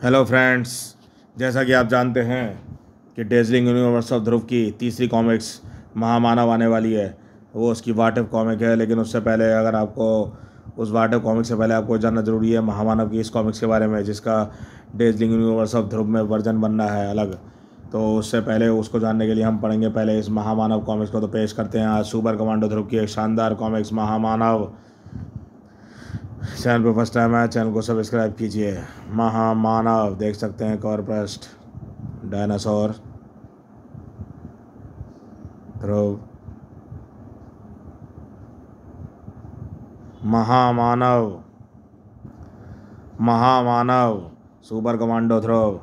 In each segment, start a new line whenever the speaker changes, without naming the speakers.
Hello friends, जैसा कि आप जानते हैं कि डेज़लिंग यूनिवर्स ऑफ ध्रुव की तीसरी कॉमिक्स महामानव आने वाली है। वो उसकी वाट इफ कॉमिक है, लेकिन उससे पहले अगर आपको उस वाट इफ कॉमिक से पहले आपको जानना ज़रूरी है महामानव की इस कॉमिक्स के बारे में, जिसका डेज़लिंग यूनिवर्स ऑफ ध्रुव में वर्जन बनना है अलग। तो उससे पहले उसको जानने के लिए हम पढ़ेंगे पहले इस महामानव कॉमिक्स को। तो पेश करते हैं आज सुपर कमांडो ध्रुव की एक शानदार कॉमिक्स महामानव। चैनल पर फर्स्ट टाइम है, चैनल को सब्सक्राइब कीजिए। महामानव देख सकते हैं, कॉर्पस्ट डायनासोर ध्रुव। महामानव महामानव सुपर कमांडो ध्रुव।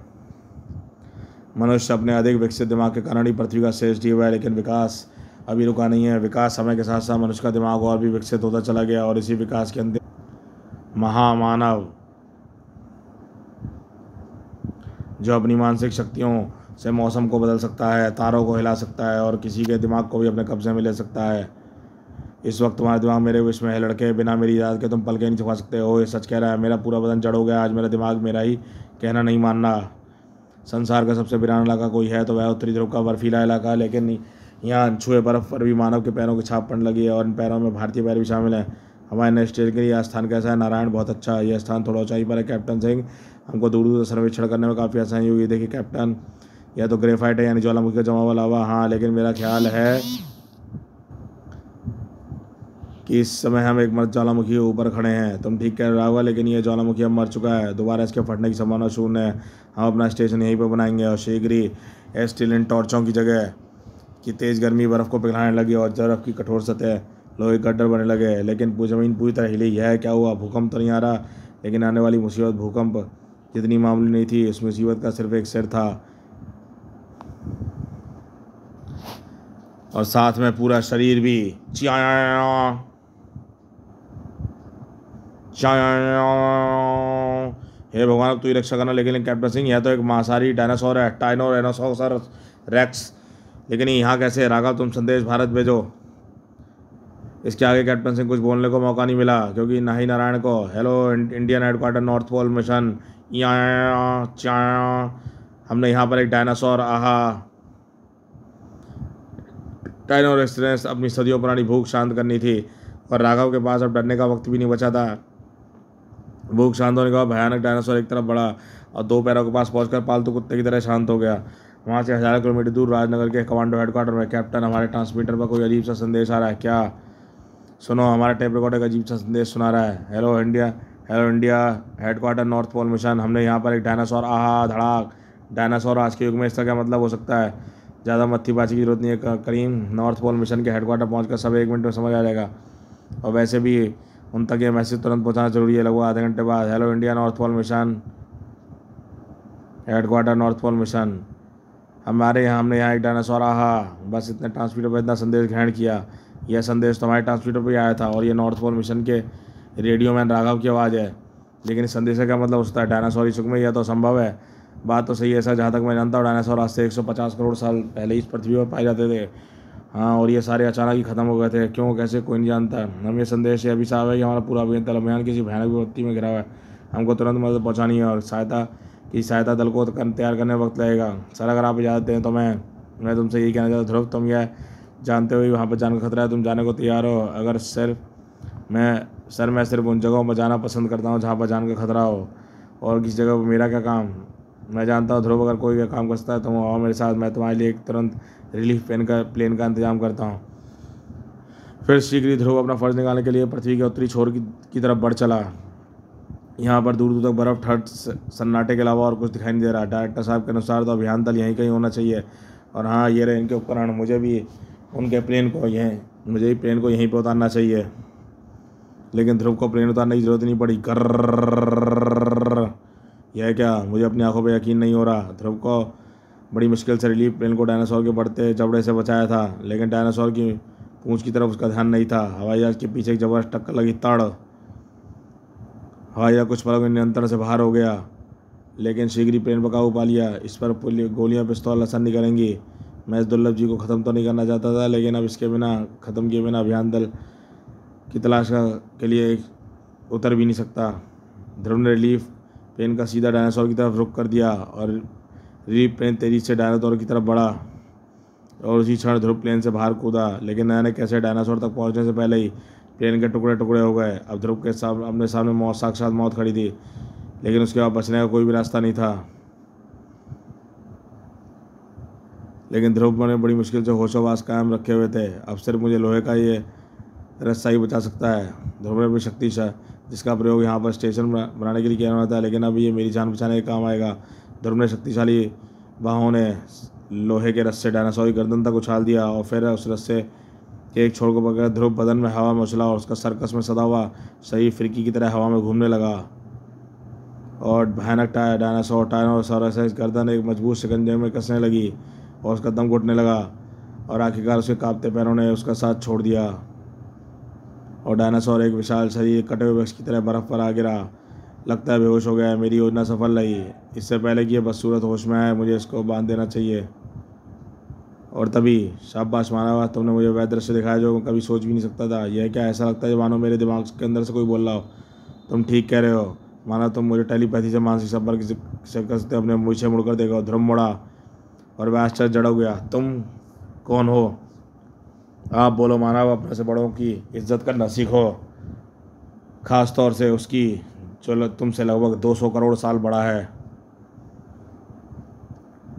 मनुष्य अपने अधिक विकसित दिमाग के कारण ही पृथ्वी का श्रेष्ठ जीव है, लेकिन विकास अभी रुका नहीं है। विकास समय के साथ साथ मनुष्य का दिमाग और भी विकसित होता चला गया, और इसी विकास के अंतिम महामानव जो अपनी मानसिक शक्तियों से मौसम को बदल सकता है, तारों को हिला सकता है और किसी के दिमाग को भी अपने कब्जे में ले सकता है। इस वक्त तुम्हारा दिमाग मेरे विश में है लड़के, बिना मेरी इजाज़त के तुम पलकें नहीं छुपा सकते हो। ये सच कह रहा है, मेरा पूरा बदन जड़ हो गया आज। मेरा दिमाग मेरा ही कहना नहीं मानना। संसार का सबसे वीरान इलाका कोई है तो वह उत्तरी ध्रुव का बर्फीला इलाका, लेकिन यहाँ छुए बर्फ पर भी मानव के पैरों की छाप पड़ने लगी है, और इन पैरों में भारतीय पैर भी शामिल हैं। हमारे नेक्स्ट के लिए यह स्थान कैसा है? नारायण, बहुत अच्छा। यह स्थान थोड़ा ऊंचाई पर है कैप्टन सिंह। हमको दूर दूर सर्वेक्षण करने में काफ़ी आसानी होगी। देखिए कैप्टन, यह तो ग्रेफाइट है, यानी ज्वालामुखी का जमा हुआ लावा। हाँ, लेकिन मेरा ख्याल है कि इस समय हम एक मर्द ज्वालामुखी के ऊपर खड़े हैं। तुम ठीक कह रहा होगा, लेकिन यह ज्वालामुखी अब मर चुका है। दोबारा इसके फटने की संभावना शून्य है। हम अपना स्टेशन यहीं पर बनाएंगे, और शीघ्र ही एस्टिलिन टॉर्चों की जगह की तेज़ गर्मी बर्फ़ को पिघलाने लगी, और बर्फ़ की कठोर सतह लोहे गड्ढर बनने लगे। लेकिन ज़मीन पूरी तरह हिली। यह क्या हुआ? भूकंप तो नहीं आ रहा, लेकिन आने वाली मुसीबत भूकंप जितनी मामूली नहीं थी। उस मुसीबत का सिर्फ एक सिर था, और साथ में पूरा शरीर भी। हे भगवान, अब तू ही रक्षा करना। लेकिन कैप्टन सिंह, यह तो एक मांसाहारी डायनासोर है, टाइनोसॉरस रेक्स। लेकिन यहाँ कैसे? राघव, तुम संदेश भारत भेजो। इसके आगे कैप्टन सिंह कुछ बोलने को मौका नहीं मिला, क्योंकि ना ही नारायण को hello Indian headquarter North Pole mission, हमने यहाँ पर एक डायनासोर टाइनोसॉरस अपनी सदियों पुरानी भूख शांत करनी थी, और राघव के पास अब डरने का वक्त भी नहीं बचा था। भूख शांत होने के बाद भयानक डायनासोर एक तरफ बढ़ा और दो पैरों के पास पहुंचकर पालतू कुत्ते की तरह शांत हो गया। वहाँ से हज़ारों किलोमीटर दूर राजनगर के कमांडो हेडक्वार्टर में, कैप्टन, हमारे ट्रांसमीटर पर कोई अजीब सा संदेश आ रहा है। क्या? सुनो, हमारा टेप रिकॉर्डर का अजीब सा संदेश सुना रहा है। Hello India headquarter North Pole mission, हमने यहाँ पर एक डायनासोर धड़ाक। डायनासोर आज के युग में, इसका क्या मतलब हो सकता है? ज़्यादा मत्थीबाजी की जरूरत नहीं है करीम। नॉर्थ पोल मिशन के हेडक्वार्टर पहुँचकर सब 1 मिनट में समझ आ जाएगा, और वैसे भी उन तक ये मैसेज तुरंत पहुँचाना जरूरी है, लगभग आधे घंटे बाद। Hello India North Pole mission headquarter North Pole mission, हमने यहाँ एक डायनासोर बस इतने ट्रांसमीटर पर इतना संदेश ग्रहण किया। यह संदेश तो हमारे ट्रांसमीटर पर ही आया था, और ये नॉर्थ पोल मिशन के रेडियो मैन राघव की आवाज़ है। लेकिन इस संदेश का क्या मतलब हो सकता है? डायनासोर इस युग में? यह तो संभव है। बात तो सही है सर, जहाँ तक मैं जानता हूँ डायनासोर आज से 150 करोड़ साल पहले इस पृथ्वी पर पाए जाते थे। हाँ, और ये सारे अचानक ही ख़त्म हो गए थे। क्यों, कैसे, कोई नहीं जानता। हम ये संदेश ये अभी साहब है कि हमारा पूरा अभियान किसी भयानक विपत्ति में घिरा हुआ है। हमको तुरंत मदद पहुँचानी है, और सहायता दल को तैयार करने में वक्त लगेगा। सर, अगर आप इजाज़त दें तो मैं तुमसे यही कहना चाहता हूँ ध्रुव, तुम यह जानते हुए वहाँ पर जाने का खतरा है, तुम जाने को तैयार हो? अगर मैं सिर्फ उन जगहों पर जाना पसंद करता हूँ जहाँ पर जान का खतरा हो, और किसी जगह पर मेरा क्या काम? मैं जानता हूँ ध्रुव, अगर कोई काम कर सकता है तुम आओ मेरे साथ। मैं तुम्हारे लिए एक तुरंत रिलीफ प्लेन का इंतजाम करता हूँ। फिर शीघ्र ही ध्रुव अपना फ़र्ज निकालने के लिए पृथ्वी के उत्तरी छोर की तरफ बढ़ चला। यहाँ पर दूर दूर तक बर्फ़, ठंड, सन्नाटे के अलावा और कुछ दिखाई नहीं दे रहा। डायरेक्टर साहब के अनुसार तो अभियान दल यहीं कहीं होना चाहिए। और हाँ, ये रहे इनके उपकरण। मुझे भी प्लेन को यहीं पर उतारना चाहिए। लेकिन ध्रुव को प्लेन उतारने की जरूरत नहीं पड़ी। कर्र, यह क्या? मुझे अपनी आंखों पर यकीन नहीं हो रहा। ध्रुव को बड़ी मुश्किल से रिलीफ प्लेन को डायनासोर के बढ़ते जबड़े से बचाया था, लेकिन डायनासोर की पूंछ की तरफ उसका ध्यान नहीं था। हवाई जहाज़ के पीछे एक जबरदस्त टक्कर लगी। हवाई जहाज़ कुछ पलों के नियंत्रण से बाहर हो गया, लेकिन शीघ्र ही प्लेन पर काबू पा लिया। इस पर गोलियां, पिस्तौल असर नहीं करेंगी। मैं इस दुर्लभ जी को ख़त्म तो नहीं करना चाहता था, लेकिन अब इसके बिना ख़त्म किए बिना अभियान दल की तलाश के लिए उतर भी नहीं सकता। ध्रुव ने रिलीफ प्लेन का सीधा डायनासोर की तरफ रुख कर दिया और रिलीफ प्लेन तेजी से डायनासोर की तरफ बढ़ा और उसी क्षण ध्रुव प्लेन से बाहर कूदा। लेकिन न जाने कैसे डायनासोर तक पहुंचने से पहले ही प्लेन के टुकड़े टुकड़े हो गए। अब ध्रुव के अपने सामने मौत, साक्षात मौत खड़ी थी, लेकिन उसके बाद बचने का कोई भी रास्ता नहीं था। लेकिन ध्रुव ने बड़ी मुश्किल से होशोवास कायम रखे हुए थे। अब सिर्फ मुझे लोहे का ये रस्सा ही बचा सकता है। ध्रुव ने भी शक्ति जिसका प्रयोग यहाँ पर स्टेशन बनाने के लिए किया था, लेकिन अब ये मेरी जान बचाने के काम आएगा। ध्रुव ने शक्तिशाली बाहों ने लोहे के रस्से डायनासोर की गर्दन तक उछाल दिया और फिर उस रस्से के एक छोर को पकड़ ध्रुव बदन में हवा में उछला और उसका सर्कस में सदा हुआ सही फिरकी की तरह हवा में घूमने लगा। और भयानक डायनासोर टायनोसॉरस गर्दन एक मजबूत शिकंजे में कसने लगी और उसका दम घुटने लगा और आखिरकार उसके कांपते पैरों ने उसका साथ छोड़ दिया और डायनासोर एक विशाल शरीर कटे हुए वृक्ष की तरह बर्फ पर आ गिरा। लगता है बेहोश हो गया। मेरी योजना सफल रही। इससे पहले कि ये बदसूरत होश में आए, मुझे इसको बांध देना चाहिए। और तभी शाबाश मानव, तुमने मुझे वह दृश्य दिखाया जो मैं कभी सोच भी नहीं सकता था। यह क्या ऐसा लगता है मानो मेरे दिमाग के अंदर से कोई बोल रहा हो। तुम ठीक कह रहे हो मानव, तुम मुझे टेलीपैथी से मानसिक संपर्क से करते अपने मुझे मुड़कर देखा। ध्रुव मुड़ा और वह आश्चर्य जड़ हो गया। तुम कौन हो? आप बोलो मानव, अपने से बड़ों की इज्जत करना सीखो, खास तौर से उसकी जो तुमसे लगभग 200 करोड़ साल बड़ा है।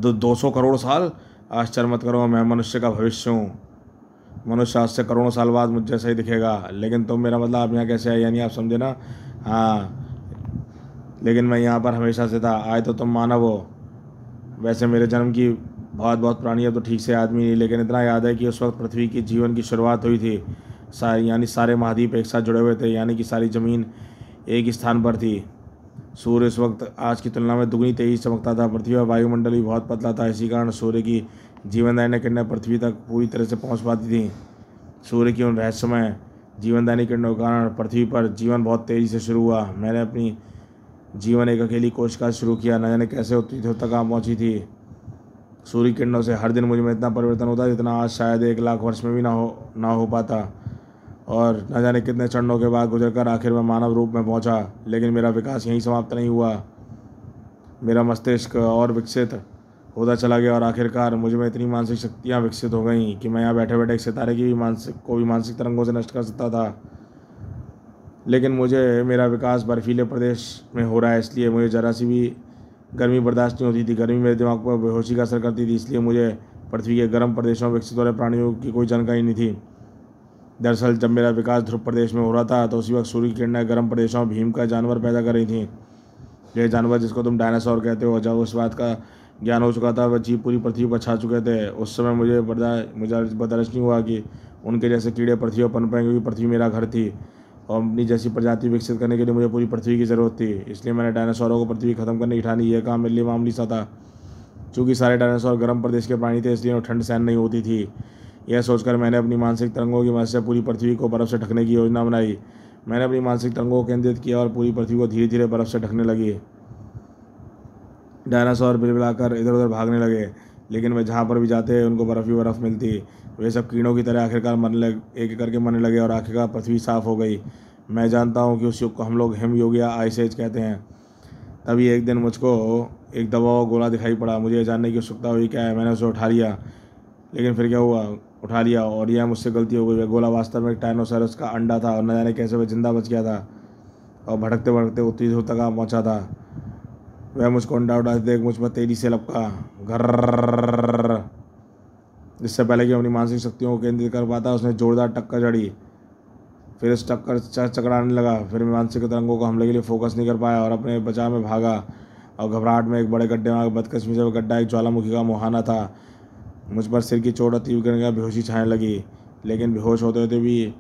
200 करोड़ साल? आश्चर्य मत करो, मैं मनुष्य का भविष्य हूँ। मनुष्य आज से करोड़ों साल बाद मुझ जैसा ही दिखेगा। लेकिन तुम, मेरा मतलब आप यहाँ कैसे आए, यानी आप समझे ना? हाँ, लेकिन मैं यहाँ पर हमेशा से था। आए तो तुम मानव हो। वैसे मेरे जन्म की बहुत बहुत पुरानी है, तो ठीक से आदमी नहीं, लेकिन इतना याद है कि उस वक्त पृथ्वी की जीवन की शुरुआत हुई थी। यानी सारे महाद्वीप एक साथ जुड़े हुए थे, यानी कि सारी ज़मीन एक ही स्थान पर थी। सूर्य इस वक्त आज की तुलना में दुगनी तेजी चमकता था। पृथ्वी और वायुमंडल भी बहुत पतला था। इसी कारण सूर्य की जीवनदायिनी किरणें पृथ्वी तक पूरी तरह से पहुंच पाती थीं। सूर्य की उन रहस्यमय जीवनदायिनी किरणों के कारण पृथ्वी पर जीवन बहुत तेज़ी से शुरू हुआ। मैंने अपनी जीवन एक अकेली कोशिका से शुरू किया। न जाने कैसे उतनी दूर तक आ पहुँची थी। सूर्य किरणों से हर दिन मुझ में इतना परिवर्तन होता जितना आज शायद 1 लाख वर्ष में भी ना हो पाता। और न जाने कितने चरणों के बाद गुजरकर आखिर में मानव रूप में पहुंचा। लेकिन मेरा विकास यहीं समाप्त नहीं हुआ। मेरा मस्तिष्क और विकसित होता चला गया और आखिरकार मुझ में इतनी मानसिक शक्तियाँ विकसित हो गईं कि मैं यहाँ बैठे बैठे एक सितारे की भी मानसिक तरंगों से नष्ट कर सकता था। लेकिन मुझे मेरा विकास बर्फीले प्रदेश में हो रहा है, इसलिए मुझे ज़रा सी भी गर्मी बर्दाश्त नहीं होती थी। गर्मी मेरे दिमाग पर बेहोशी का असर करती थी, इसलिए मुझे पृथ्वी के गर्म प्रदेशों में विकसित हो रहे प्राणियों की कोई जानकारी नहीं थी। दरअसल जब मेरा विकास ध्रुव प्रदेश में हो रहा था, तो उसी वक्त सूर्य की किरणें गर्म प्रदेशों में भीम का जानवर पैदा कर रही थीं। यह जानवर जिसको तुम डायनासोर कहते हो, जब उस बात का ज्ञान हो चुका था, वह जीव पूरी पृथ्वी पर छा चुके थे। उस समय मुझे बर्दाश्त नहीं हुआ कि उनके जैसे कीड़े पृथ्वी पर पनपें, क्योंकि पृथ्वी मेरा घर थी और अपनी जैसी प्रजाति विकसित करने के लिए मुझे पूरी पृथ्वी की ज़रूरत थी। इसलिए मैंने डायनासोरों को पृथ्वी खत्म करने की ठानी। यह काम मेरे लिए मामूली सा था। चूँकि सारे डायनासोर गर्म प्रदेश के प्राणी थे, इसलिए ठंड सहन नहीं होती थी। यह सोचकर मैंने अपनी मानसिक तरंगों की मदद से पूरी पृथ्वी को बर्फ़ से ढकने की योजना बनाई। मैंने अपनी मानसिक तरंगों को केंद्रित किया और पूरी पृथ्वी को धीरे धीरे बर्फ़ से ढकने लगी। डायनासोर बिलबिलाकर इधर उधर भागने लगे, लेकिन वे जहाँ पर भी जाते उनको बर्फ़ ही बर्फ़ मिलती। वे सब कीड़ों की तरह आखिरकार एक एक करके मरने लगे और आखिरकार पृथ्वी साफ़ हो गई। मैं जानता हूँ कि उस युग को हम लोग हिम युग या आइस एज कहते हैं। तभी एक दिन मुझको एक दबा हुआ गोला दिखाई पड़ा। मुझे ये जानने की उत्सुकता हुई क्या है। मैंने उसे उठा लिया, लेकिन फिर क्या हुआ, उठा लिया और यह मुझसे गलती हो गई। वह गोला वास्तव में एक टाइनोसॉरस का अंडा था और न जाने कैसे वह जिंदा बच गया था और भटकते भटकते उतनी दूर तक आ पहुँचा था। वह मुझको अंडा उठाते देख मुझ पर तेजी से लपका घर। इससे पहले कि अपनी मानसिक शक्तियों को केंद्रित कर पाता, उसने जोरदार टक्कर जड़ी। फिर इस टक्कर चकराने लगा। फिर मैं मानसिक तरंगों को हमले के लिए फोकस नहीं कर पाया और अपने बचाव में भागा और घबराहट में एक बड़े गड्ढे में बदकिस्मती से गड्ढा एक ज्वालामुखी का मुहाना था। मुझ पर सिर की चोट और तीव्र गिरने का बेहोशी छाने लगी। लेकिन बेहोश होते होते भी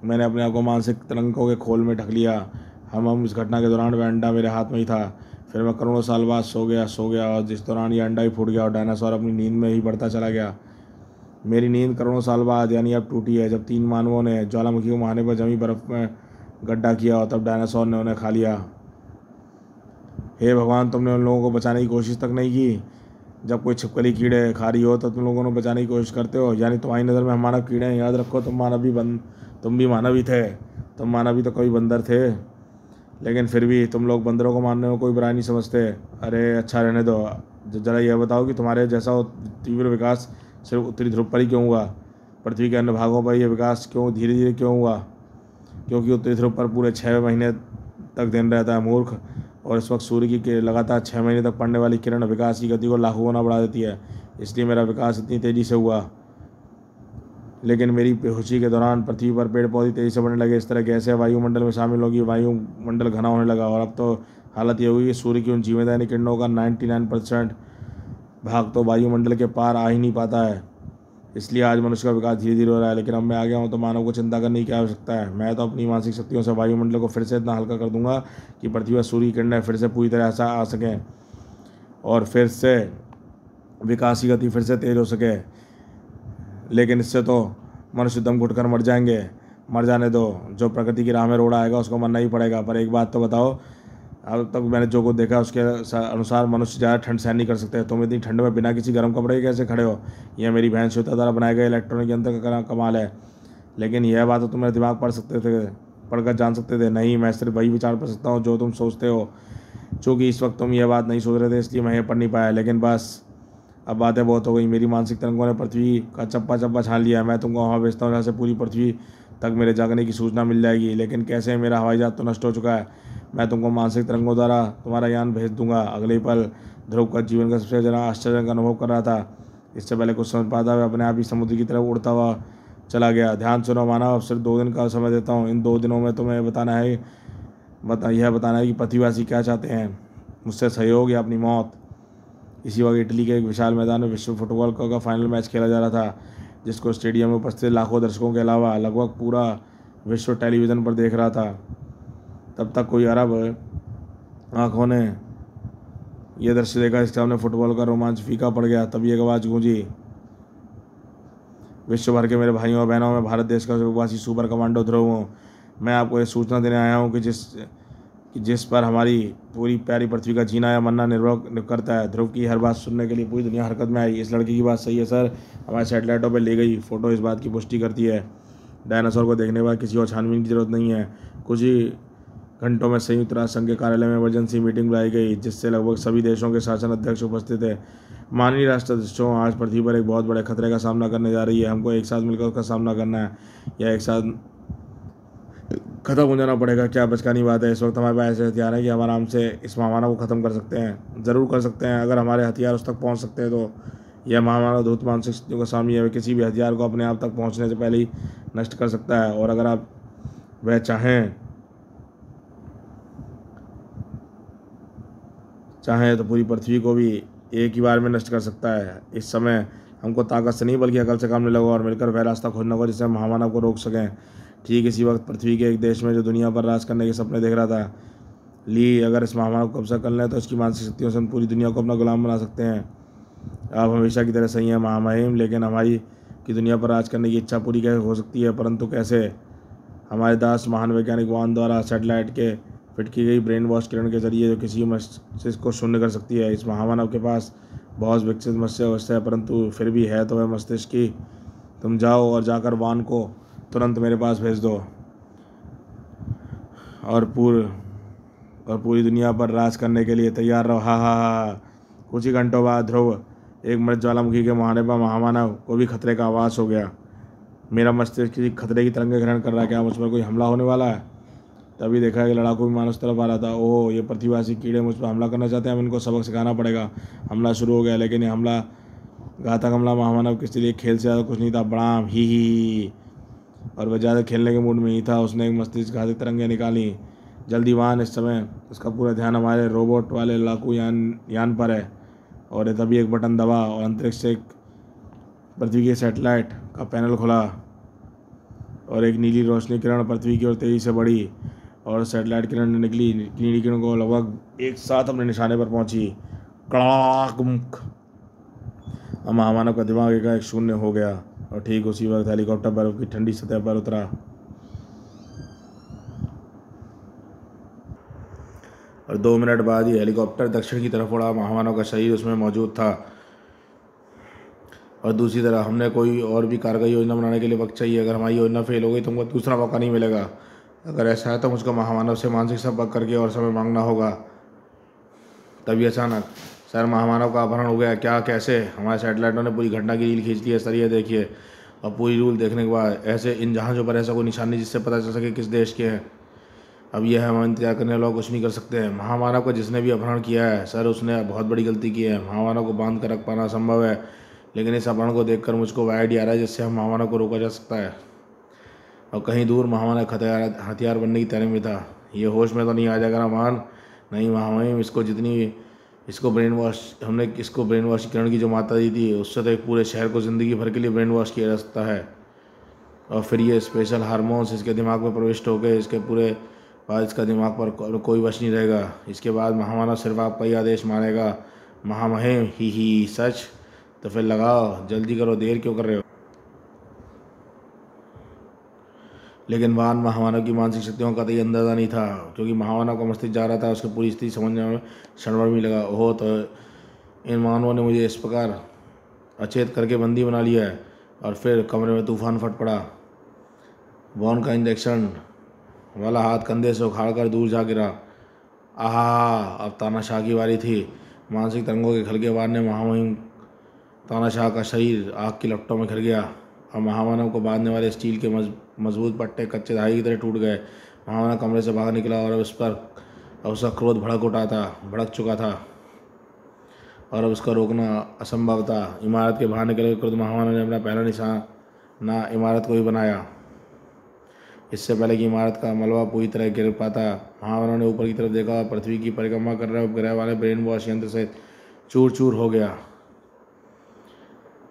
मैंने अपने आप को मानसिक तरंगों के खोल में ढक लिया। हम इस घटना के दौरान वह अंडा मेरे हाथ में ही था। फिर मैं करोड़ों साल बाद सो गया और जिस दौरान ये अंडा ही फूट गया और डायनासोर अपनी नींद में ही बढ़ता चला गया। मेरी नींद करोड़ों साल बाद यानी अब टूटी है, जब 3 मानवों ने ज्वालामुखी को मुहाने पर जमी बर्फ़ में गड्ढा किया और तब डायनासोर ने उन्हें खा लिया। हे भगवान, तुमने उन लोगों को बचाने की कोशिश तक नहीं की। जब कोई छिपकली कीड़े खा रही हो तो तुम लोगों ने बचाने की कोशिश करते हो। यानी तुम्हारी नज़र में हम मानव कीड़े हैं। याद रखो, तुम भी मानव ही थे। तुम मानव ही तो कभी बंदर थे। लेकिन फिर भी तुम लोग बंदरों को मारने में कोई बुराई नहीं समझते। अरे अच्छा रहने दो। ज़रा यह बताओ कि तुम्हारे जैसा तीव्र विकास सिर्फ उत्तरी ध्रुव पर ही क्यों हुआ? पृथ्वी के अन्य भागों पर यह विकास क्यों धीरे धीरे क्यों हुआ? क्योंकि उत्तरी ध्रुव पर पूरे 6 महीने तक दिन रहता है मूर्ख, और इस वक्त सूर्य की लगातार 6 महीने तक पड़ने वाली किरण विकास की गति को लाखों गुना बढ़ा देती है। इसलिए मेरा विकास इतनी तेज़ी से हुआ। लेकिन मेरी बेहोशी के दौरान पृथ्वी पर पेड़ पौधे तेज़ी से बढ़ने लगे। इस तरह गैसें वायुमंडल में शामिल होगी, वायुमंडल घना होने लगा, और अब तो हालत ये हुई कि सूर्य की उन जीवनदायिनी किरणों का 99% भाग तो वायुमंडल के पार आ ही नहीं पाता है। इसलिए आज मनुष्य का विकास धीरे धीरे हो रहा है। लेकिन अब मैं आ गया हूँ तो मानव को चिंता करने की क्या आवश्यकता है? मैं तो अपनी मानसिक शक्तियों से वायुमंडल को फिर से इतना हल्का कर दूंगा कि पृथ्वी पर सूर्य की किरणें फिर से पूरी तरह से आ सकें, और फिर से विकास की गति फिर से तेज हो सके। लेकिन इससे तो मनुष्य दम घुटकर मर जाएंगे। मर जाने दो, जो प्रकृति की राह में रोड़ा आएगा उसको मरना ही पड़ेगा। पर एक बात तो बताओ, अब तक मैंने जो कुछ देखा उसके अनुसार मनुष्य ज़्यादा ठंड सहन नहीं कर सकते। तुम इतनी ठंड में बिना किसी गर्म कपड़े के कैसे खड़े हो? यह मेरी बहन श्वेता द्वारा बनाए गए इलेक्ट्रॉनिक यंत्र का कमाल है। लेकिन यह बात तो तुम मेरे दिमाग पढ़कर जान सकते थे। नहीं, मैं सिर्फ वही विचार कर सकता हूँ जो तुम सोचते हो। चूँकि इस वक्त तुम यह बात नहीं सोच रहे थे, इसलिए मैं ये पढ़ नहीं पाया। लेकिन बस, अब बातें बहुत हो गई। मेरी मानसिक तरंगों ने पृथ्वी का चप्पा चप्पा छान लिया है। मैं तुमको वहाँ भेजता हूँ जहाँ से पूरी पृथ्वी तक मेरे जागने की सूचना मिल जाएगी। लेकिन कैसे? मेरा हवाई जहाज तो नष्ट हो चुका है। मैं तुमको मानसिक तरंगों द्वारा तुम्हारा यान भेज दूंगा। अगले ही पल ध्रुव का जीवन का सबसे ज़्यादा आश्चर्य का अनुभव कर रहा था। इससे पहले कुछ समझ पाता हुआ अपने आप ही समुद्र की तरफ उड़ता हुआ चला गया। ध्यान सुनो मानव, अब सिर्फ 2 दिन का समय देता हूँ। इन 2 दिनों में तुम्हें यह बताना है कि पृथ्वीवासी क्या चाहते हैं, मुझसे सहयोग या अपनी मौत। इसी वक्त इटली के एक विशाल मैदान में विश्व फुटबॉल का फाइनल मैच खेला जा रहा था, जिसको स्टेडियम में उपस्थित लाखों दर्शकों के अलावा लगभग पूरा विश्व टेलीविज़न पर देख रहा था। तब तक कोई अरब आंखों ने यह दृश्य देखा। इसके सामने फुटबॉल का रोमांच फीका पड़ गया। तभी एक आवाज़ गूंजी, विश्व भर के मेरे भाइयों और बहनों में भारत देश का सुखवासी सुपर कमांडो ध्रुव हूँ। मैं आपको ये सूचना देने आया हूँ कि जिस पर हमारी पूरी प्यारी पृथ्वी का जीना या मरना निर्भर करता है। ध्रुव की हर बात सुनने के लिए पूरी दुनिया हरकत में आई। इस लड़की की बात सही है सर, हमारे सैटेलाइटों पर ली गई फ़ोटो इस बात की पुष्टि करती है। डायनासोर को देखने के बाद किसी और छानबीन की जरूरत नहीं है। कुछ ही घंटों में संयुक्त राष्ट्र संघ के कार्यालय में इमरजेंसी मीटिंग बुलाई गई, जिससे लगभग सभी देशों के शासन अध्यक्ष उपस्थित थे। माननीय राष्ट्राध्यक्षों, आज पृथ्वी पर एक बहुत बड़े खतरे का सामना करने जा रही है। हमको एक साथ मिलकर उसका सामना करना है, या एक साथ खत्म हो जाना पड़ेगा। क्या बचकानी बात है? इस वक्त हमारे पास ऐसे हथियार हैं कि हम आराम से इस महामानव को ख़त्म कर सकते हैं। ज़रूर कर सकते हैं, अगर हमारे हथियार उस तक पहुंच सकते हैं तो। यह महामानव धूत मानसिक शक्तियों का स्वामी है। किसी भी हथियार को अपने आप तक पहुंचने से पहले ही नष्ट कर सकता है, और अगर आप वह चाहें तो पूरी पृथ्वी को भी एक ही बार में नष्ट कर सकता है। इस समय हमको ताकत से नहीं बल्कि अकल से काम लेना होगा, और मिलकर वह रास्ता खोजना होगा जिससे हम महामानव को रोक सकें। ठीक इसी वक्त पृथ्वी के एक देश में जो दुनिया पर राज करने के सपने देख रहा था, ली अगर इस महामानव को कब्जा कर लें तो इसकी मानसिक शक्तियों से हम पूरी दुनिया को अपना गुलाम बना सकते हैं। आप हमेशा की तरह सही हैं महामहिम, लेकिन हमारी की दुनिया पर राज करने की इच्छा पूरी कैसे हो सकती है? परंतु कैसे? हमारे दास महान वैज्ञानिक वान द्वारा सैटेलाइट के फिट की गई ब्रेन वॉश किरण के जरिए जो किसी मस्तिष्क को शून्य कर सकती है। इस महामानव के पास बहुत विकसित मत्स्य अवस्था है, परंतु फिर भी है तो वह मस्तिष्क की। तुम जाओ और जाकर वान को तुरंत मेरे पास भेज दो, और पूरी दुनिया पर राज करने के लिए तैयार रहो। हा हा हा। कुछ ही घंटों बाद ध्रुव एक मृत ज्वालामुखी के मुहाने पर महामानव को भी खतरे का आभास हो गया। मेरा मस्तिष्क किसी खतरे की तरंगें ग्रहण कर रहा है। क्या मुझ पर कोई हमला होने वाला है? तभी देखा कि लड़ाकू विमान उस तरफ आ रहा था। ओह, ये पृथ्वीवासी कीड़े मुझ पर हमला करना चाहते हैं। हम इनको सबक सिखाना पड़ेगा। हमला शुरू हो गया, लेकिन ये हमला घातक हमला महामानव के लिए खेल से ज़्यादा कुछ नहीं था। बड़ाम ही। और वह ज़्यादा खेलने के मूड में ही था। उसने एक मस्तिष्क घातक तरंगें निकाली। जल्दी वाहन, इस समय उसका पूरा ध्यान हमारे रोबोट वाले लड़ाकू यान पर है। और तभी एक बटन दबा और अंतरिक्ष से एक पृथ्वी के सैटेलाइट का पैनल खुला, और एक नीली रोशनी किरण पृथ्वी की ओर तेजी से बढ़ी, और सैटेलाइट किरण निकली। नीली किरण को लगभग एक साथ अपने निशाने पर पहुंची। कड़ाक। महामानव का दिमाग एकाएक शून्य हो गया, और ठीक उसी वक्त हेलीकॉप्टर बर्फ की ठंडी सतह पर उतरा। और 2 मिनट बाद ही हेलीकॉप्टर दक्षिण की तरफ उड़ा। महामानव का शरीर उसमें मौजूद था। और दूसरी तरफ हमने कोई और भी कारगर योजना बनाने के लिए वक्त चाहिए। अगर हमारी योजना फेल हो गई तो हमको दूसरा मौका नहीं मिलेगा। अगर ऐसा है तो मुझको महामानव से मानसिक संपर्क करके और समय मांगना होगा। तभी अचानक, सर महामानव का अपहरण हो गया क्या, कैसे? हमारे सैटेलाइटों ने पूरी घटना की रील खींच ली है सर, ये देखिए। और पूरी रील देखने के बाद ऐसे इन जहाज़ों पर ऐसा कोई निशान नहीं जिससे पता चल सके किस देश के हैं। अब यह हम इंतजार करने वाले लोग कुछ नहीं कर सकते हैं। महामानव का जिसने भी अपहरण किया है सर, उसने बहुत बड़ी गलती की है। महामानव को बांध कर रख पाना संभव है, लेकिन इस अपहरण को देखकर मुझको वह आइडिया आ रहा है जिससे हम महामानव को रोका जा सकता है। और कहीं दूर महामानव हथियार बनने की तैयारी में था। ये होश में तो नहीं आ जाएगा ना मान? नहीं महामहिम, इसको ब्रेन वॉश हमने इसको ब्रेन वॉश करने की जो मात्रा दी थी, उससे तो एक पूरे शहर को ज़िंदगी भर के लिए ब्रेन वॉश किया जा सकता है। और फिर ये स्पेशल हार्मोन्स इसके दिमाग में प्रविष्ट हो गए, इसके पूरे बाद इसका दिमाग पर कोई वश नहीं रहेगा। इसके बाद महामानव सिर्फ आपका ही आदेश मानेगा। महामहिम, ही सच? तो फिर लगाओ, जल्दी करो, देर क्यों कर रहे हो? लेकिन वान महामानव की मानसिक शक्तियों का तो ये अंदाज़ा नहीं था, क्योंकि महामानव का मस्तिष्क जा रहा था। उसकी पूरी स्थिति समझने में क्षण भी लगा। ओहो, तो इन मानवों ने मुझे इस प्रकार अचेत करके बंदी बना लिया है। और फिर कमरे में तूफान फट पड़ा। बॉन का इंजेक्शन वाला हाथ कंधे से उखाड़ कर दूर जा गिरा। आहा, अब तानाशाह की बारी थी। मानसिक तरंगों के खलके वार ने महामहिम तानाशाह का शरीर आग की लपटों में घिर गया और महामानव को बांधने वाले स्टील के मजबूत पट्टे कच्चे धागे की तरह टूट गए। महामानव कमरे से बाहर निकला और उसका क्रोध भड़क चुका था और अब उसका रोकना असंभव था। इमारत के बाहर निकल कर क्रोध महामानव ने अपना पहला निशाना इमारत को ही बनाया। इससे पहले कि इमारत का मलबा पूरी तरह गिर पाता, महामानव ने ऊपर की तरफ देखा। पृथ्वी की परिक्रमा कर रहे उपग्रह वाले ब्रेन वॉश यंत्र से चूर चूर हो गया।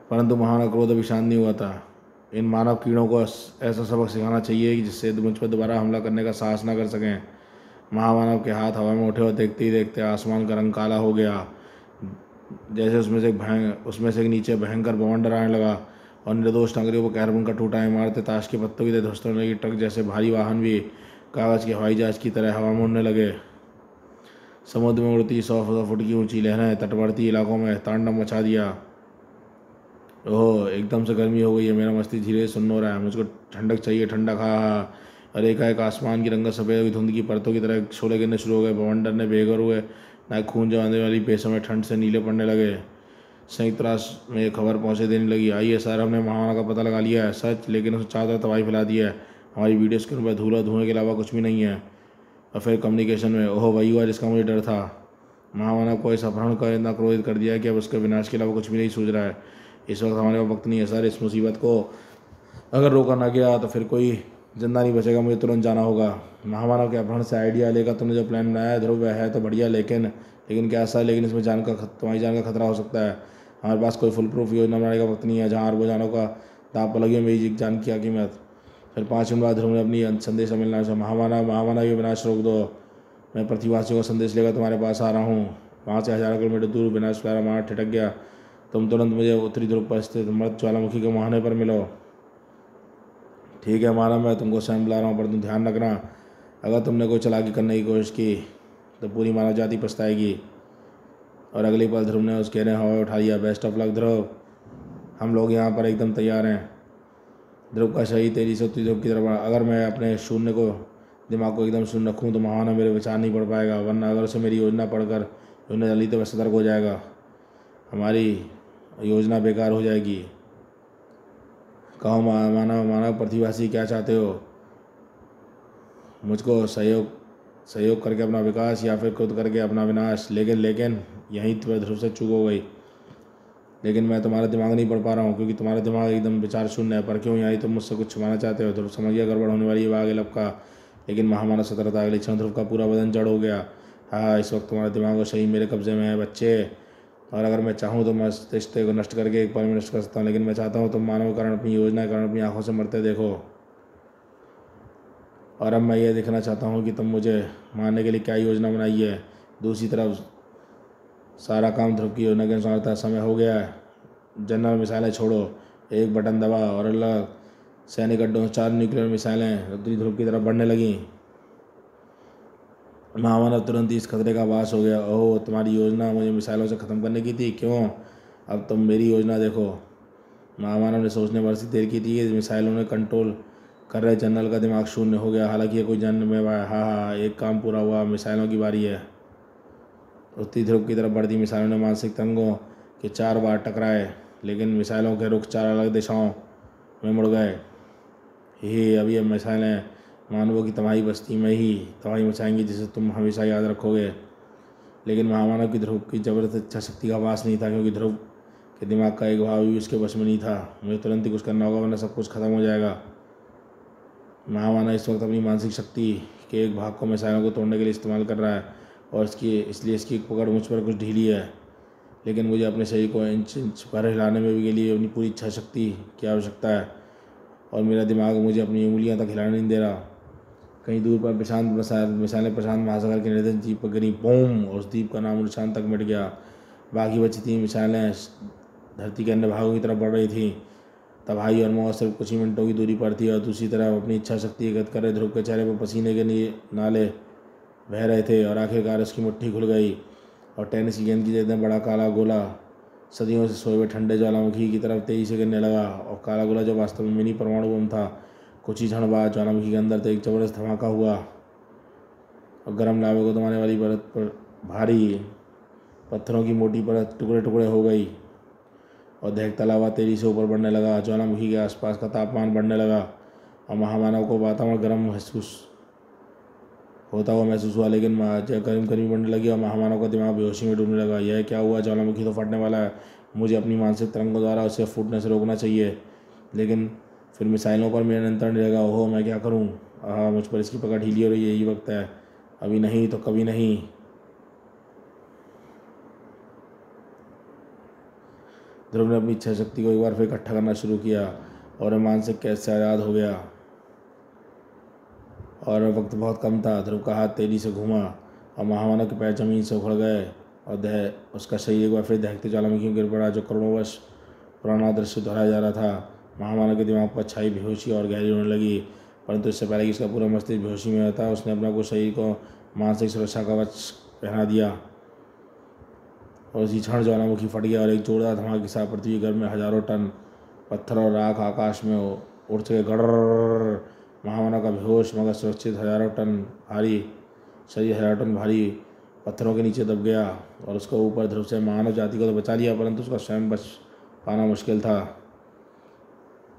परंतु महामानव क्रोध अभी शांत नहीं हुआ था। इन मानव कीड़ों को ऐसा सबक सिखाना चाहिए कि जिससे मुझ पर दोबारा हमला करने का साहस न कर सकें। महामानव के हाथ हवा में उठे और देखते ही देखते आसमान का रंग काला हो गया, जैसे उसमें से नीचे भयंकर बवंडर आने लगा और निर्दोष नागरिकों को कहर बनकर टूटा। इमारतें ताश के पत्तों की तरह ध्वस्त होने लगी। ट्रक जैसे भारी वाहन भी कागज़ के हवाई जहाज की तरह हवा में उड़ने लगे। समुद्र में उड़ती 100 फुट की ऊंची लहरें तटवर्ती इलाकों में तांडव मचा दिया। ओह, एकदम से गर्मी हो गई है। मेरा मस्तिष्क धीरे से सुन्न हो रहा है। मुझको ठंडक चाहिए, ठंडक। हाँ। और एकाएक आसमान की रंगत सफ़ेद धुंध की परतों की तरह शोले गिरने शुरू हो गए। बवंडर ने बेघर हुए ना खून जमाने वाली बेसमय ठंड से नीले पड़ने लगे। संयुक्त राष्ट्र में एक खबर पहुंचे देने लगी। आइए सर, हमने महामानव का पता लगा लिया है। सच? लेकिन उसने चारों तरफ तबाही फैला दी है। हमारी वीडियो स्क्रीन पर धुएं के अलावा कुछ भी नहीं है। और फिर कम्युनिकेशन में ओह वही हुआ जिसका मुझे डर था। महामानव को इस अपहरण का इतना क्रोधित कर दिया है कि अब उसके विनाश के अलावा कुछ भी नहीं सूझ रहा है। इस वक्त हमारे पास वक्त नहीं है सर। इस मुसीबत को अगर रोका ना गया तो फिर कोई जिंदा नहीं बचेगा। मुझे तुरंत जाना होगा। महामानव के अपहरण से आइडिया लेकर तुमने जो प्लान बनाया है ध्रुव, वह है तो बढ़िया, लेकिन क्या सर? लेकिन इसमें तुम्हारी जान का खतरा हो सकता है। हमारे पास कोई फुल प्रूफ योजना बनाने का वक्त नहीं है। जहाँ अरबों जानों का दांव पर लगी है मेरी जान की कीमत। फिर 5 मिनट बाद ध्रुव ने अपनी संदेश मिलना चाहिए। महामानव ये विनाश रोक दो। मैं पृथ्वीवासियों का संदेश लेकर तुम्हारे पास आ रहा हूँ। वहाँ से हज़ारों किलोमीटर दूर विनाश प्यारा मार ठिठक गया। तुम तुरंत मुझे उत्तरी ध्रुव पर स्थित मृत ज्वालामुखी के मुहाने पर मिलो। ठीक है मानव, मैं तुमको स्वयं बुला रहा हूँ, पर तुम ध्यान रखना, अगर तुमने कोई चालाकी करने की कोशिश की तो पूरी मानव जाति पछताएगी। और अगली पल ध्रुव ने उस गहरे हवा उठा लिया। बेस्ट ऑफ लक ध्रुव, हम लोग यहाँ पर एकदम तैयार हैं। ध्रुव का शरीर तेजी से उत्तरी ध्रुव की तरफ। अगर मैं अपने दिमाग को एकदम शून्य रखूँ तो महामानव मेरे विचार नहीं पढ़ पाएगा, वरना अगर उसे मेरी योजना पढ़कर योजना जली तो वह सतर्क हो जाएगा। हमारी योजना बेकार हो जाएगी। कहो मानव पृथ्वीवासी, क्या चाहते हो? मुझको सहयोग करके अपना विकास या फिर खुद करके अपना विनाश? लेकिन यहीं तो ध्रुव से चूक हो गई। लेकिन मैं तुम्हारा दिमाग नहीं पढ़ पा रहा हूँ, क्योंकि तुम्हारा दिमाग एकदम विचार शून्य है। पर क्यों यहाँ तुम मुझसे कुछ छुपाना चाहते हो? ध्रुव समझ गया गड़बड़ होने वाली है। आगे लपका, लेकिन महामानव सतर्क था। अगले क्षण ध्रुव का पूरा बदन जड़ हो गया। हाँ, इस वक्त तुम्हारा दिमाग और शरीर मेरे कब्जे में है बच्चे। और अगर मैं चाहूँ तो मैं इस रिश्ते को नष्ट करके एक पल में नष्ट कर सकता हूँ। लेकिन मैं चाहता हूँ तुम मानव कारण अपनी योजना के कारण अपनी आंखों से मरते देखो। और अब मैं ये देखना चाहता हूँ कि तुम मुझे मारने के लिए क्या योजना बनाई है। दूसरी तरफ सारा काम ध्रुव की योजना के अनुसार था। समय हो गया है। जनरल मिसाइलें छोड़ो, एक बटन दबा और अलग सैनिक अड्डों से 4 न्यूक्लियर मिसाइलें उत्तरी ध्रुव की तरफ बढ़ने लगीं। महामानव तुरंत ही इस खतरे का आभास हो गया। ओह, तुम्हारी योजना मुझे मिसाइलों से ख़त्म करने की थी। क्यों? अब तुम मेरी योजना देखो। महामानव ने सोचने भर सी देर की थी कि मिसाइलों ने कंट्रोल कर रहे जनरल का दिमाग शून्य हो गया। हालांकि ये कोई जन में हाँ, एक काम पूरा हुआ, मिसाइलों की बारी है। उत्तरी ध्रुव की तरफ बढ़ती मिसाइलों ने मानसिक तरंगों के 4 बार टकराए, लेकिन मिसाइलों के रुख 4 अलग दिशाओं में मुड़ गए। अभी अब मिसाइलें मानवों की तबाही बस्ती में ही तबाही मचाएंगी, जिसे तुम हमेशा याद रखोगे। लेकिन महामानव की ध्रुव की जबरदस्त इच्छा शक्ति का वास नहीं था, क्योंकि ध्रुव के दिमाग का एक भाव भी उसके वश में नहीं था। मुझे तुरंत ही कुछ करना होगा, वरना सब कुछ खत्म हो जाएगा। महामानव इस वक्त अपनी मानसिक शक्ति के एक भाग को मिसाइलों को तोड़ने के लिए इस्तेमाल कर रहा है, और इसलिए इसकी पकड़ मुझ पर कुछ ढीली है। लेकिन मुझे अपने शरीर को इंच इंच पर हिलाने में के लिए अपनी पूरी इच्छा शक्ति की आवश्यकता है, और मेरा दिमाग मुझे अपनी उंगलियां तक हिलाने नहीं दे रहा। कहीं दूर पर मिसाइलें प्रशांत महासागर के निर्देश द्वीप पर गिरी, बूम, और उस द्वीप का नाम निशान तक मिट गया। बाकी बची 3 मिसाइलें धरती के अन्य भागों की तरफ बढ़ रही थीं। तब भाई और मौत सिर्फ कुछ ही मिनटों की दूरी पर थी, और दूसरी तरफ अपनी इच्छा शक्ति एकत्र कर रहे ध्रुव के चेहरे पर पसीने के नाले बह रहे थे, और आखिरकार उसकी मुट्ठी खुल गई, और टेनिस की गेंद की जगह बड़ा काला गोला सदियों से सोए हुए ठंडे ज्वालामुखी की तरफ तेजी से गिरने लगा। और काला गोला जो वास्तव में मिनी परमाणु बम था। कुछ ही क्षण बाद ज्वालामुखी के अंदर तो एक जबरदस्त धमाका हुआ, और गर्म लावे को दबाने वाली परत पर भारी पत्थरों की मोटी परत टुकड़े टुकड़े हो गई, और दहकता लावा तेजी से ऊपर बढ़ने लगा। ज्वालामुखी के आसपास का तापमान बढ़ने लगा, और महामानव को वातावरण गर्म होता हुआ महसूस हुआ। लेकिन गर्मी बढ़ने लगी, और महामानव का दिमाग बेहोशी में डूबने लगा। यह क्या हुआ? ज्वालामुखी तो फटने वाला है। मुझे अपनी मानसिक तरंगों द्वारा उसे फूटने से रोकना चाहिए, लेकिन फिर मिसाइलों पर मेरा नियंत्रण रहेगा। ओहो, मैं क्या करूं? मुझ पर इसकी पकड़ ढीली हो रही है। यही वक्त है, अभी नहीं तो कभी नहीं। ध्रुव ने अपनी इच्छा शक्ति को एक बार फिर इकट्ठा करना शुरू किया, और मानसिक कैद से आज़ाद हो गया। और वक्त बहुत कम था। ध्रुव का हाथ तेजी से घूमा, और महामानव के पैर जमीन से उखड़ गए, और उसका शरीर एक बार फिर दहकते ज्वालामुखी में गिर पड़ा, जो करोड़ों वर्ष पुराना दृश्य दोहराया जा रहा था। महामानव के दिमाग पर छाई बेहोशी और गहरी होने लगी, परंतु इससे पहले कि इसका पूरा मस्तिष्क बेहोशी में होता, उसने अपना को शरीर को मानसिक सुरक्षा कवच पहना दिया, और उसी क्षण ज्वालामुखी फट गया, और एक जोरदार धमाके के साथ पृथ्वी गर्भ में हजारों टन पत्थर और राख आकाश में उड़ सके। गड़र। महामानव का बेहोश मगर सुरक्षित हजारों टन भारी पत्थरों के नीचे दब गया, और उसको ऊपर ध्रुव से मानव जाति को तो बचा लिया, परंतु उसका स्वयं बच पाना मुश्किल था।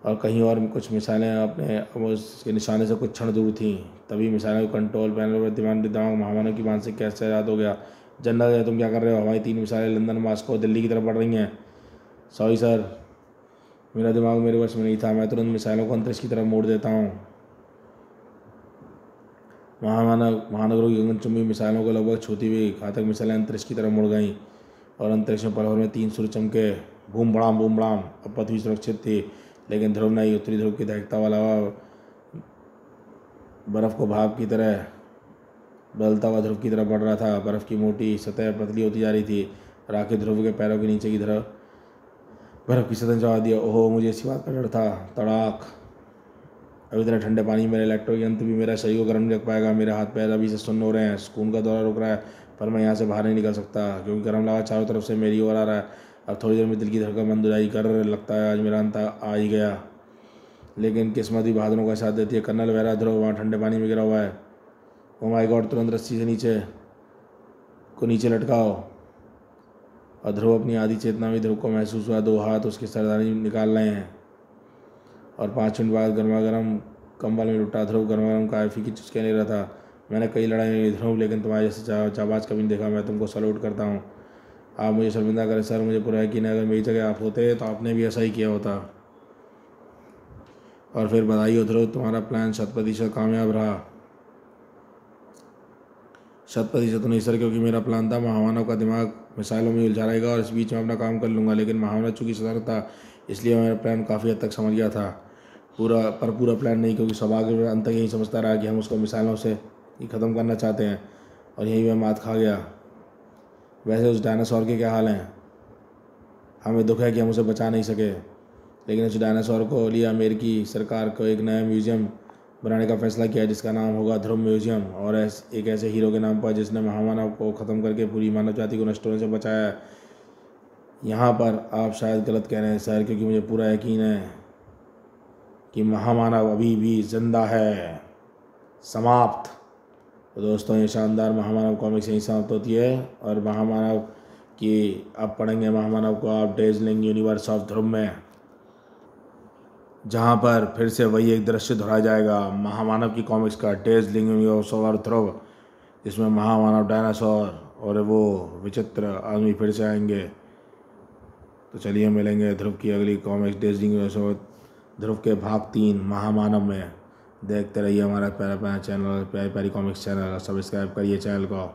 और कहीं और कुछ मिसाइलें अपने उसके निशाने से कुछ क्षण दूर थीं। तभी मिसाइलों के कंट्रोल पैनल पर दिमाग महामानव की मानसिक कैद से आज़ाद हो गया। जनरल, तुम क्या कर रहे हो? हमारी 3 मिसाइलें लंदन, मॉस्को, दिल्ली की तरफ बढ़ रही हैं। सॉरी सर, मेरा दिमाग मेरे वश में नहीं था। मैं तुरंत मिसाइलों को अंतरिक्ष की तरफ मोड़ देता हूँ। महानगरों की गगनचुंबी मिसाइलों को लगभग छूती हुई घातक मिसाइलें अंतरिक्ष की तरफ मुड़ गईं, और अंतरिक्ष में पल भर में 3 सूर्य चमके। बूम बड़ाम बूम बड़ाम। अब पृथ्वी सुरक्षित थी, लेकिन ध्रुव नहीं। उत्तरी ध्रुव की दहकता हुआ लावा बर्फ़ को भाप की तरह बदलता हुआ ध्रुव की तरफ बढ़ रहा था। बर्फ़ की मोटी सतह पतली होती जा रही थी। राकेश ध्रुव के पैरों के नीचे की तरफ बर्फ़ की सतह जमा दिया। ओहो, मुझे इसी बात का डर था। तड़ाक। अभी इतने ठंडे पानी में इलेक्ट्रिक यंत्र भी मेरा शरीर को गर्म नहीं रख पाएगा। मेरे हाथ पैर अभी से सुन्न हो रहे हैं। सुकून का दौरा रुक रहा है, पर मैं यहाँ से बाहर नहीं निकल सकता, क्योंकि गर्म लावा चारों तरफ से मेरी ओर आ रहा है। अब थोड़ी देर में दिल की धड़कन बंद हो जाएगी। कर लगता है आज मेरा अंत आ ही गया। लेकिन किस्मत भी बहादुरों का साथ देती है। कर्नल वैरा ध्रुव वहाँ ठंडे पानी में गिरा हुआ है। ओ माय गॉड, तुरंत रस्सी से नीचे लटकाओ। और ध्रुव अपनी आधी चेतना में ध्रुव को महसूस हुआ 2 हाथ उसकी सरदारी निकाल रहे हैं, और 5 मिनट बाद गर्मा गर्म कंबल में लुटा ध्रुव गर्मा गर्म कॉफ़ी की चुस्कियाँ ले रहा था। मैंने कई लड़ाई में ध्रुव, लेकिन तुम्हारे जैसे जाबाज कभी नहीं देखा। मैं तुमको सैल्यूट करता हूँ। आप मुझे शर्मिंदा करें सर, मुझे पूरा यकीन है अगर मेरी जगह आप होते तो आपने भी ऐसा ही किया होता। और फिर बधाई हो ध्रुव, तुम्हारा प्लान 100% कामयाब रहा। 100% तो नहीं सर, क्योंकि मेरा प्लान था महामानव का दिमाग मिसाइलों में उलझा रहेगा, और इस बीच में अपना काम कर लूँगा। लेकिन महामानव चूँकि सतर्क था, इसलिए मेरा प्लान काफ़ी हद तक समझ गया था। पूरा प्लान नहीं, क्योंकि सौभाग्य अंत तक यही समझता रहा कि हम उसको मिसाइलों से ही ख़त्म करना चाहते हैं, और यहीं वह मात खा गया। वैसे उस डायनासोर के क्या हाल हैं? हमें दुख है कि हम उसे बचा नहीं सके, लेकिन उस डायनासोर को लिए अमेरिकी सरकार को एक नया म्यूज़ियम बनाने का फैसला किया, जिसका नाम होगा ध्रुव म्यूज़ियम, और एक ऐसे हीरो के नाम पर जिसने महामानव को ख़त्म करके पूरी मानव जाति को नष्ट होने से बचाया है। यहाँ पर आप शायद गलत कह रहे हैं सर, क्योंकि मुझे पूरा यकीन है कि महामानव अभी भी जिंदा है। समाप्त। तो दोस्तों ये शानदार महामानव कॉमिक्स यहीं समाप्त होती है। और महामानव की अब पढ़ेंगे महामानव को आप डेज़लिंग यूनिवर्स ऑफ ध्रुव में, जहाँ पर फिर से वही एक दृश्य दोहराया जाएगा महामानव की कॉमिक्स का, डेज़लिंग यूनिवर्स ऑफ ध्रुव, जिसमें महामानव, डायनासोर और वो विचित्र आदमी फिर से आएंगे। तो चलिए मिलेंगे ध्रुव की अगली कॉमिक्स डेज़लिंग यूनिवर्स ऑफ ध्रुव के भाग 3 महामानव में। देखते रहिए हमारा प्यारा प्यारा चैनल, प्यारी प्यारी कॉमिक्स चैनल। सब्सक्राइब करिए चैनल को।